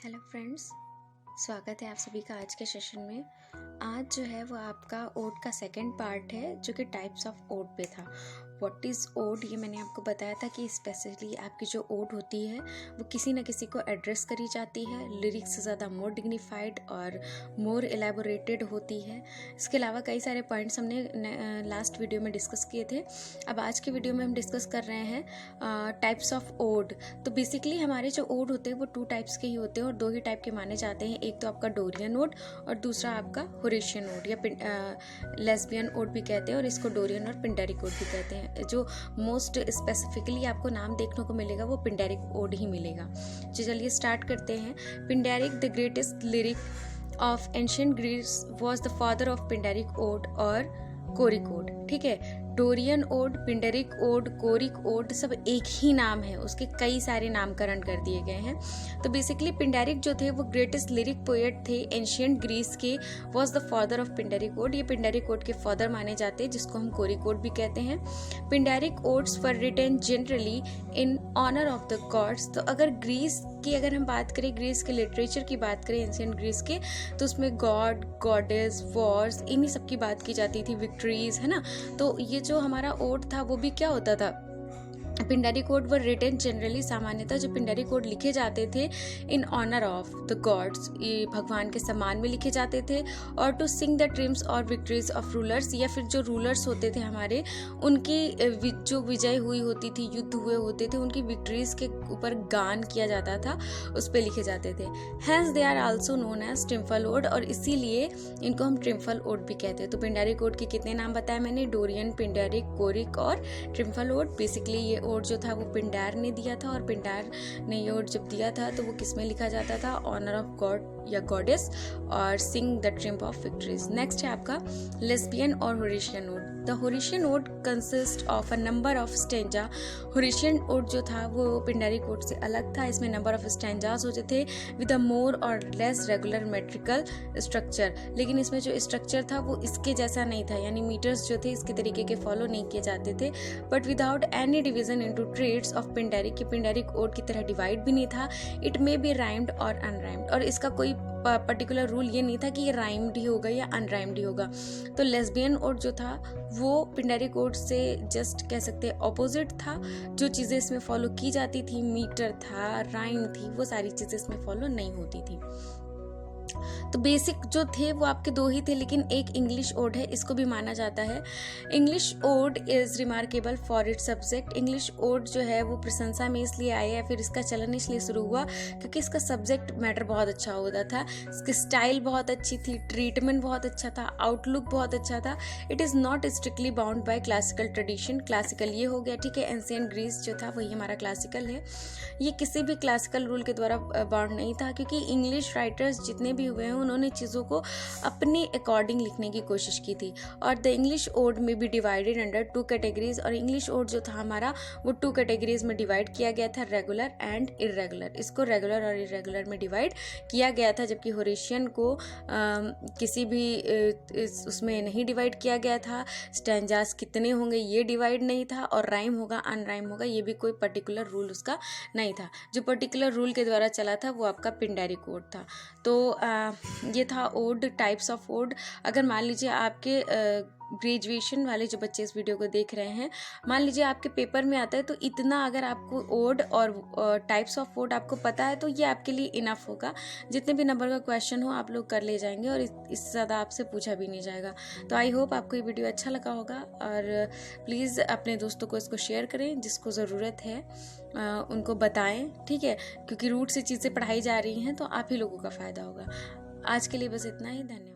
Hello friends, स्वागत है आप सभी का आज के सेशन में। आज जो है वो आपका ओड का सेकंड पार्ट है जो कि टाइप्स ऑफ ओड पे था। व्हाट इज़ ओड, ये मैंने आपको बताया था कि स्पेशली आपकी जो ओड होती है वो किसी न किसी को एड्रेस करी जाती है। लिरिक्स से ज़्यादा मोर डिग्निफाइड और मोर एलेबोरेटेड होती है। इसके अलावा कई सारे पॉइंट्स हमने लास्ट वीडियो में डिस्कस किए थे। अब आज की वीडियो में हम डिस्कस कर रहे हैं टाइप्स ऑफ ओड। तो बेसिकली हमारे जो ओड होते हैं वो टू टाइप्स के ही होते हैं और दो ही टाइप के माने जाते हैं। एक तो आपका डोरियन ओड और दूसरा आपका होरेशियन ओड या लेस्बियन ओड भी कहते हैं, और इसको डोरियन और पिंडेरिक ओड भी कहते हैं। जो मोस्ट स्पेसिफिकली आपको नाम देखने को मिलेगा वो पिंडेरिक ओड ही मिलेगा। तो चलिए स्टार्ट करते हैं। Pindaric, the greatest lyric of ancient Greece, was the father of Pindaric ode और कोरिक ओड। ठीक है, Dorian ode, Pindaric ode, choric ode सब एक ही नाम है, उसके कई सारे नामकरण कर दिए गए हैं। तो बेसिकली पिंडेरिक जो थे वो ग्रेटेस्ट लिरिक पोएट थे एंशिएंट ग्रीस के, was the father of Pindaric ode. ये पिंडेरिक ओड के फादर माने जाते हैं, जिसको हम कोरिक ओड भी कहते हैं। Pindaric odes were written generally in honour of the gods. तो अगर ग्रीस की अगर हम बात करें, ग्रीस के लिटरेचर की बात करें एंशिएंट ग्रीस के, तो उसमें गॉड, गॉडेस, वॉर्स, इन्हीं सब की बात की जाती थी, विक्ट्रीज, है ना। तो ये जो हमारा ओड था वो भी क्या होता था, Pindaric ode were written generally, सामान्यतः जो पिंडेरिक ओड लिखे जाते थे in honour of the gods, ये भगवान के सम्मान में लिखे जाते थे, और टू सिंग द ट्रिम्स और विक्ट्रीज ऑफ रूलर्स, या फिर जो रूलर्स होते थे हमारे, उनकी जो विजय हुई होती थी, युद्ध हुए होते थे, उनकी विक्ट्रीज के ऊपर गान किया जाता था, उस पर लिखे जाते थे। Hence they are also known as triumphal ode, और इसीलिए इनको हम ट्रिम्फल ओड भी कहते हैं। तो पिंडेरिक ओड के कितने नाम बताए मैंने, डोरियन, पिंडेरिक, कोरिक और ट्रिम्फल ओड। बेसिकली ये ओड जो था वो पिंडार ने दिया था, और पिंडार ने ये ओड जब दिया था तो वो किसमें लिखा जाता था, ऑनर ऑफ गॉड या गॉडेस, और sing the triumph of victories. Next है आपका लेस्बियन और Horatian ode. The Horatian ode consist of a number of stanza. Horatian ode जो था वो पिंडेरिक ओड से अलग था, इसमें नंबर ऑफ स्टेंजास होते थे विद अ मोर और लेस रेगुलर मेट्रिकल स्ट्रक्चर। लेकिन इसमें जो स्ट्रक्चर था वो इसके जैसा नहीं था, यानी मीटर्स जो थे इसके तरीके के फॉलो नहीं किए जाते थे, but without any division into triads of Pindaric, की पिंडेरिक ओड की तरह डिवाइड भी नहीं था। इट मे बी राइम्ड और अनराइम्ड, और इसका कोई पर्टिकुलर रूल ये नहीं था कि ये राइम्ड ही होगा या अनराइम्ड ही होगा। तो लेस्बियन ओड जो था वो पिंडेरिक ओड से जस्ट कह सकते हैं ऑपोजिट था। जो चीज़ें इसमें फॉलो की जाती थी, मीटर था, राइम थी, वो सारी चीज़ें इसमें फॉलो नहीं होती थी। तो बेसिक जो थे वो आपके दो ही थे, लेकिन एक इंग्लिश ओड है, इसको भी माना जाता है। English ode is remarkable for its subject. English ode जो है वो प्रशंसा में इसलिए आया है, फिर इसका चलन इसलिए शुरू हुआ क्योंकि इसका सब्जेक्ट मैटर बहुत अच्छा होता था, इसकी स्टाइल बहुत अच्छी थी, ट्रीटमेंट बहुत अच्छा था, आउटलुक बहुत अच्छा था। It is not strictly bound by classical tradition. Classical ये हो गया, ठीक है, एंशिएंट ग्रीस जो था वही हमारा क्लासिकल है। ये किसी भी क्लासिकल रूल के द्वारा बाउंड नहीं था, क्योंकि इंग्लिश राइटर्स जितने भी हुए हैं उन्होंने चीज़ों को अपने अकॉर्डिंग लिखने की कोशिश की थी। और द इंग्लिश ओड में be divided under two categories, और इंग्लिश ओड जो था हमारा वो टू कैटेगरीज में डिवाइड किया गया था, रेगुलर एंड इरेगुलर। इसको रेगुलर और इरेगुलर में डिवाइड किया गया था, जबकि होरेशियन को किसी भी उसमें नहीं डिवाइड किया गया था। स्टैंजास कितने होंगे ये डिवाइड नहीं था, और राइम होगा अनराइम होगा ये भी कोई पर्टिकुलर रूल उसका नहीं था। जो पर्टिकुलर रूल के द्वारा चला था वो आपका पिंडेरिक ओड था। तो ये था ओड, टाइप्स ऑफ ओड। अगर मान लीजिए आपके ग्रेजुएशन वाले जो बच्चे इस वीडियो को देख रहे हैं, मान लीजिए आपके पेपर में आता है, तो इतना अगर आपको ओड और टाइप्स ऑफ ओड आपको पता है तो ये आपके लिए इनफ होगा। जितने भी नंबर का क्वेश्चन हो आप लोग कर ले जाएंगे, और इससे ज़्यादा आपसे पूछा भी नहीं जाएगा। तो आई होप आपको ये वीडियो अच्छा लगा होगा, और प्लीज़ अपने दोस्तों को इसको शेयर करें, जिसको ज़रूरत है उनको बताएं, ठीक है, क्योंकि रूट से चीज़ें पढ़ाई जा रही हैं तो आप ही लोगों का फ़ायदा होगा। आज के लिए बस इतना ही, धन्यवाद।